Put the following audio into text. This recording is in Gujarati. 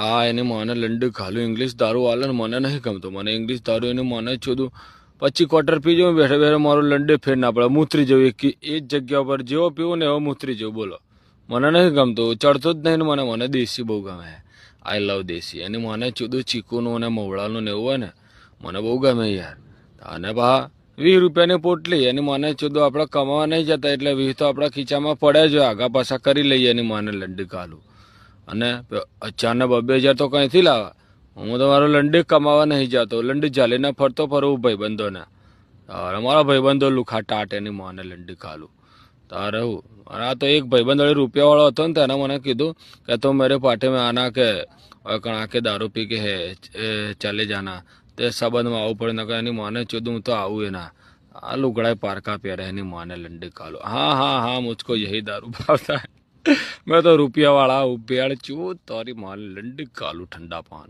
આ એને મને લંડ ખાલું ઇંગ્લિશ દારૂ વાલે ને મને નહીં ગમતો. મને ઇંગ્લિશ દારૂ એને મને છોડું 25 ક્વાર્ટર પી જાઉં બેઠે બેઠે મારું લંડે ફેર ના પડે, મૂતરી જવું એ જ જગ્યા પર જેવો પીવું ને એવો મૂતરી જવું. બોલો મને નહીં ગમતું, ચડતો જ નહીં ને મને દેશી બહુ ગમે. આઈ લવ દેશી. અને મને ચૂદું ચીકુનું અને મવડાનું ને એવું હોય ને મને બહુ ગમે યાર. અને બા 20 રૂપિયાની પોટલી અને મને ચૂદું આપણે કમાવા નહીં જતા એટલે 20 તો આપણા ખીચામાં પડે જ હોય, આગા પાછા કરી લઈએ અને મને લંડી કાલું. અને અચાનક 2,000 તો કંઈથી લાવવા. હું તો મારો લંડી કમાવા નહીં જતો, લંડી ચાલીને ફરતો ફરવું ભાઈબંધોને. મારા ભાઈબંધો લુખા ટાટ એની મને લંડી કાલું તારે હું. આ તો એક ભાઈબંધ રૂપિયાવાળો હતો ને તેને મને કીધું કે તો મેરે પાટે મેં આના કે કણા કે દારૂ પી કે હે ચાલે જાના તે સંબંધમાં આવું પડે ને એની માને ચૂદું તો આવું એના આ લુગડાએ પારકા પહેરે એની માને લંડી કાલો. હા હા હા મુझको यही दारू भावता है. मैं तो रुपया वाला हूँ पेड़ चू तारी माल लंडी कालू ठंडा पान.